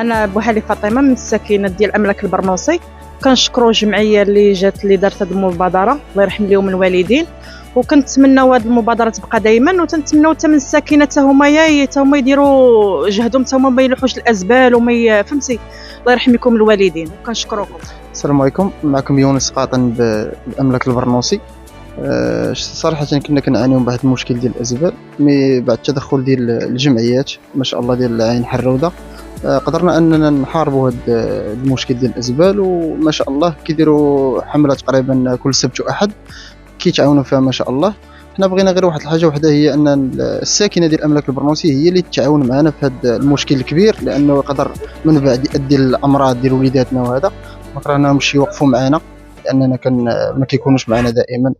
انا بوحالي فاطمه من الساكنه ديال املاك البرنوصي. كنشكروا الجمعيه اللي جات اللي دارت هذه المبادره، الله يرحم لهم الوالدين، وكنتمناو هذه المبادره تبقى دائما، وتنتمناو حتى من الساكنه حتى هما يديروا جهدهم، حتى هما ما يلوحوش الازبال وما فهمتي. الله يرحم لكم الوالدين وكنشكروكم. السلام عليكم، معكم يونس قاطن باملاك البرنوصي. صراحه كنا كنعانيو من واحد المشكل ديال الازبال، مي بعد التدخل ديال الجمعيات ما شاء الله ديال عين حروده قدرنا اننا نحاربوا هذا المشكل ديال الازبال، وما شاء الله كيديروا حمله تقريبا كل سبت واحد كيتعاونوا فيها ما شاء الله. حنا بغينا غير واحد الحاجه وحده، هي ان الساكنه ديال املاك البرنوصي هي اللي تتعاون معنا في هذا المشكل الكبير، لانه يقدر من بعد يؤدي الامراض ديال وليداتنا، وهذا ما كرهناهمش يوقفوا معنا لاننا ما كيكونوش معنا دائما.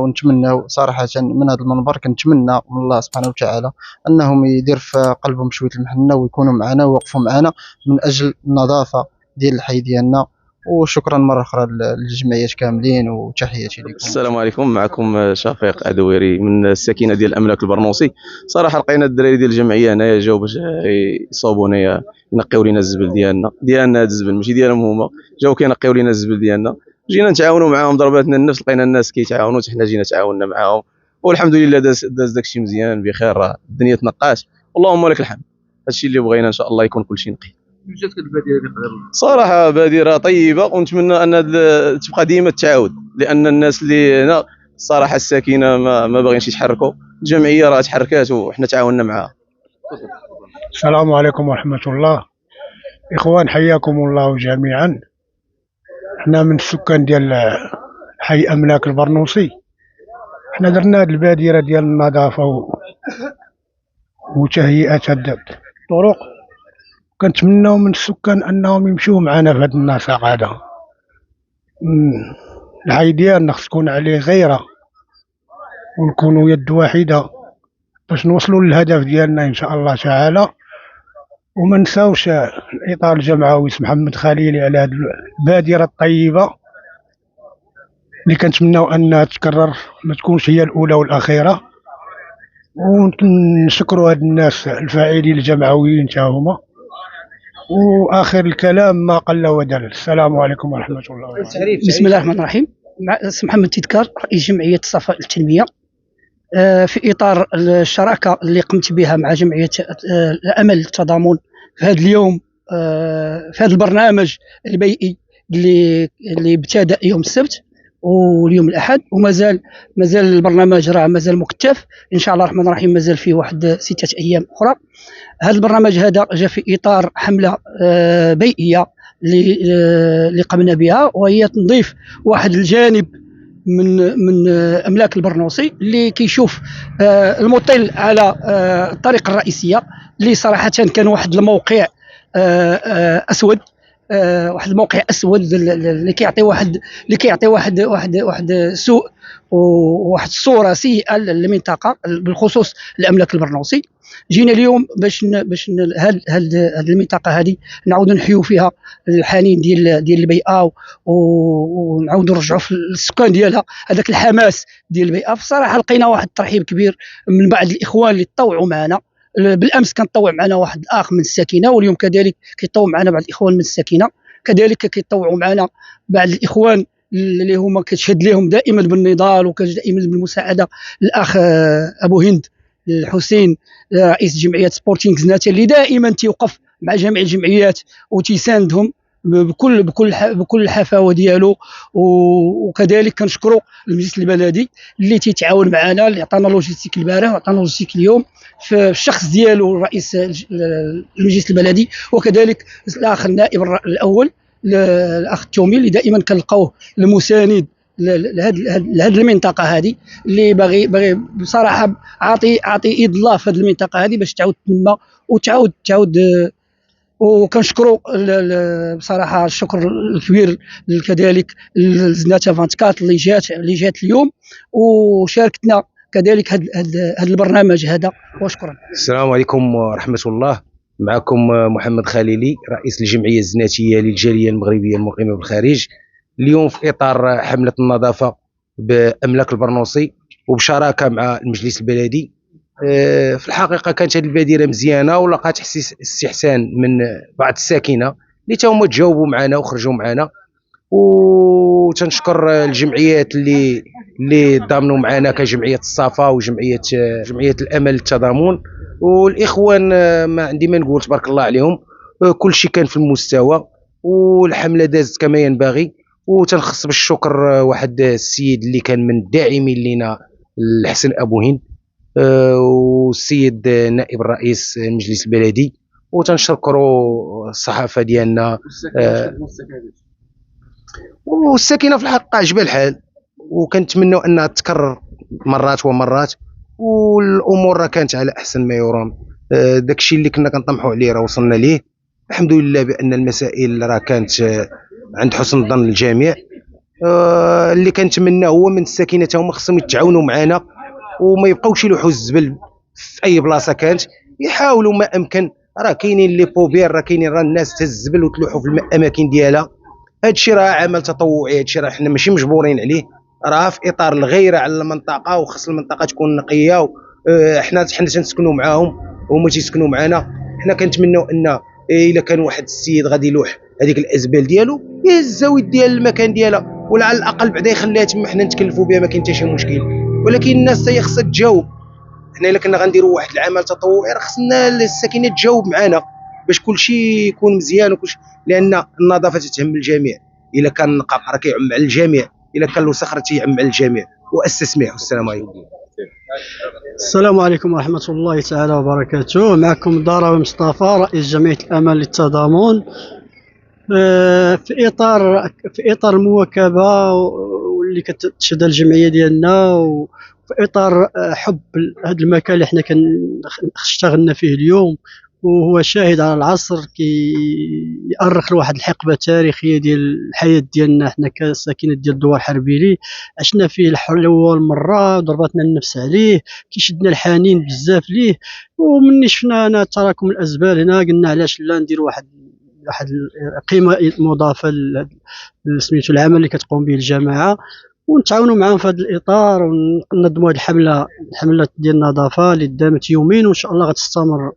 نتمناو صراحه من هذا المنبر، كنتمنى من الله سبحانه وتعالى انهم يدير في قلبهم شويه المحنه ويكونوا معنا ويوقفوا معنا من اجل النظافه ديال الحي ديالنا. وشكرا مره اخرى للجمعيات كاملين، وتحياتي لكم. السلام عليكم، معكم شفيق ادويري من الساكنه ديال املاك البرنوصي. صراحه لقينا الدراري ديال الجمعيه هنايا جاو باش يصوبونا، ينقيو لينا الزبل ديالنا هذا الزبل ماشي ديالهم هما، جاو كينقيو لينا الزبل ديالنا، جينا نتعاونوا معاهم، ضرباتنا النفس، لقينا الناس كيتعاونوا، حنا جينا تعاوننا معاهم، والحمد لله داز داكشي مزيان بخير، راه الدنيا تنقات، اللهم لك الحمد. هادشي اللي بغينا، ان شاء الله يكون كلشي نقي. جاتك البادره اللي صراحه بادره طيبه، ونتمنى ان تبقى ديما تعاود، لان الناس اللي هنا الصراحه الساكنه ما باغينش يتحركوا، الجمعيه راه تحركات وحنا تعاوننا معها. السلام عليكم ورحمه الله. اخوان حياكم الله جميعا. احنا من السكان ديال حي املاك البرنوصي، احنا درنا هاد البادره ديال النظافه وتهيئه هاد الطرق. كنتمناو من السكان انهم يمشيو معنا في هاد النسق هذا. الحي ديالنا خص تكون عليه غيره، ونكونوا يد واحده باش نوصلوا للهدف ديالنا ان شاء الله تعالى. وما نساوش الاطار الجمعوي محمد خليلي على هاد البادره الطيبه اللي كنتمناو انها تكرر، ما تكونش هي الاولى والاخيره. ونشكروا هاد الناس الفاعلين الجمعويين تا هما. واخر الكلام ما قل ودل. السلام عليكم ورحمه الله وبركاته. بسم الله الرحمن الرحيم. مع محمد تذكار، رئيس جمعيه الصفاء للتنميه. في اطار الشراكه اللي قمت بها مع جمعيه الامل للتضامن في هذا اليوم، في هذا البرنامج البيئي اللي ابتدأ يوم السبت واليوم الاحد، ومازال البرنامج راه مازال مكثف ان شاء الله الرحمن الرحيم، مازال فيه واحد 6 ايام اخرى. هذا البرنامج هذا جاء في اطار حمله بيئيه اللي قمنا بها، وهي تنظيف واحد الجانب من املاك البرنوصي اللي كيشوف المطل على الطريق الرئيسيه، اللي صراحه كان واحد الموقع اسود، واحد الموقع اسود اللي كيعطي واحد سوء وواحد الصوره سيئه للمنطقه بالخصوص الاملاك البرنوصي. جينا اليوم باش هاد المنطقه هذه نعاودوا نحيوا فيها الحنين ديال البيئه، ونعاودوا نرجعوا في السكان ديالها هذاك الحماس ديال البيئه. بصراحه لقينا واحد الترحيب كبير من بعض الاخوان اللي تطوعوا معنا. بالامس كان تطوع معنا واحد الاخ من الساكنه، واليوم كذلك كيطوع معنا بعض الاخوان من الساكنه، كذلك كيطوعوا معنا بعض الاخوان اللي هما كتشهد لهم دائما بالنضال وكدائما بالمساعده. الاخ ابو هند الحسين رئيس جمعيه سبورتينغ زناتة، اللي دائما تيوقف مع جميع الجمعيات وتيساندهم بكل الحفاوه ديالو. وكذلك كنشكروا المجلس البلدي اللي تيتعاون معنا، اللي عطانا لوجيستيك البارح وعطانا لوجيستيك اليوم في الشخص ديالو رئيس المجلس البلدي، وكذلك الاخ النائب الاول الاخ التومي اللي دائما كنلقاوه المساند لهذه المنطقه هذه، اللي باغي بصراحه عاطي يد الله في هذه المنطقه هذه باش تعاود تنمى وتعاود. وكنشكروا بصراحه الشكر الكبير كذلك لزناتة 24 اللي جات اليوم وشاركتنا كذلك هذا البرنامج هذا، وشكرا. السلام عليكم ورحمه الله. معكم محمد خليلي رئيس الجمعيه الزناتيه للجاليه المغربيه المقيمه بالخارج. اليوم في اطار حمله النظافه باملاك البرنوصي وبشراكه مع المجلس البلدي، في الحقيقه كانت هذه البادره مزيانه ولقات استحسان من بعض الساكنه اللي تا هما تجاوبوا معنا وخرجوا معنا. وتنشكر الجمعيات اللي ضامنوا معنا كجمعيه الصفا وجمعيه الامل للتضامن، والاخوان ما عندي ما نقول، تبارك الله عليهم. كل شيء كان في المستوى والحمله دازت كما ينبغي. وتنخص بالشكر واحد السيد اللي كان من الداعمين لنا، الحسن ابو هند، والسيد نائب الرئيس المجلس البلدي. وتنشكروا الصحافه ديالنا والساكنه في الحق عجبها الحال، وكنتمنوا انها تكرر مرات ومرات، والامور راه كانت على احسن ما يرام. داكشي اللي كنا كنطمحوا عليه راه وصلنا ليه الحمد لله، بان المسائل راه كانت عند حسن ظن الجميع. اللي كنتمنى هو من الساكنه هما خصهم يتعاونوا معنا وما يبقاوش يلوحوا الزبل في اي بلاصه كانت، يحاولوا ما امكن. راه كاينين لي بوبير، راه كاينين الناس تهز الزبل وتلوحوا في الاماكن ديالها. هادشي راه عمل تطوعي، هادشي راه حنا ماشي مجبورين عليه، راه في اطار الغيره على المنطقه، وخص المنطقه تكون نقيه. حنا تنسكنوا معاهم وهما تيسكنوا معنا. حنا كنتمنوا ان الا كان واحد السيد غادي يلوح هذيك الازبال ديالو يهز الزاويد ديال المكان ديالها، ولا على الاقل بعدا يخليها تما حنا نتكلفوا بها، ما كاين حتى شي مشكل. ولكن الناس حتى هي خصها تجاوب. حنا الا كنا غنديروا واحد العمل تطوعي راه خصنا الساكنه تجاوب معنا باش كلشي يكون مزيان لان النظافه تتهم الجميع. الا كان النقاب راه كيعم على الجميع، الا كان الوسخ راه تيعم على الجميع. واسس سميح. والسلام عليكم. السلام عليكم ورحمة الله تعالى وبركاته. معكم ضراوي مصطفى، رئيس جمعية الأمل للتضامن. في إطار المواكبة واللي كتشهدها الجمعية ديالنا، وفي إطار حب هذا المكان اللي حنا اشتغلنا فيه اليوم، وهو شاهد على العصر كيأرخ لواحد الحقبة تاريخية ديال الحياة ديالنا حنا كساكنة ديال الدوار حربيلي. عشنا فيه لأول مرة، ضربتنا النفس عليه، كيشدنا الحنين بزاف ليه. ومني شفنا أنا تراكم الأزبال هنا قلنا علاش لا ندير واحد قيمة مضافة سميتو العمل اللي كتقوم به الجماعة، ونتعاونوا معاهم في هذا الاطار، وننظموا هذه الحمله ديال النظافه اللي دامت يومين، وان شاء الله غتستمر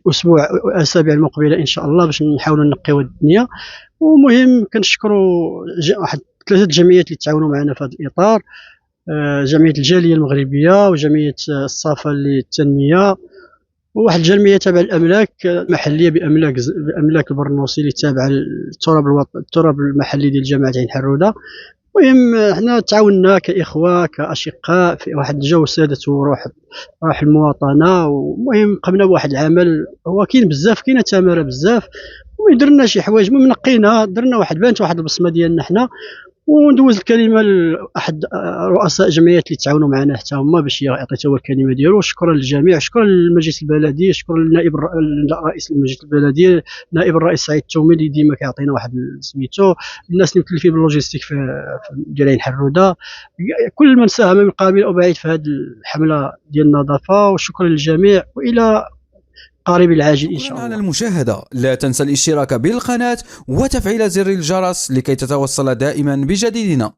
اسبوع اسابيع المقبله ان شاء الله، باش نحاولوا نقيو الدنيا. ومهم كنشكروا واحد 3 جمعيات اللي تعاونوا معنا في هذا الاطار، جمعيه الجاليه المغربيه وجمعيه الصفا للتنميه، وواحد الجمعيه تابعه الاملاك محليه باملاك البرنوسي اللي تابعه التراب المحلي ديال جامعه عين حروده. المهم حنا تعاوننا كاخوه كاشقاء في واحد الجو سادته روح المواطنه. ومهم قمنا بواحد العمل هو كاين بزاف، كاينه تماره بزاف، ودرنا شي حوايج نقينا، درنا واحد واحد البصمه ديالنا حنا. وندوز الكلمه لاحد رؤساء جمعيات اللي تعاونوا معنا حتى هما باش يعطي هو الكلمه ديالو. شكرا للجميع، شكرا للمجلس البلدي، شكرا للنائب رئيس المجلس البلدي، نائب الرئيس سعيد التومي اللي ديما كيعطينا واحد سميتو، الناس اللي مكلفين باللوجيستيك في ديال عين حروده، كل من ساهم من قريب او بعيد في هذه الحمله ديال النظافه. وشكرا للجميع والى قريب العاجل إن شاء الله. على المشاهدة، لا تنسى الاشتراك بالقناة وتفعيل زر الجرس لكي تتوصل دائما بجديدنا.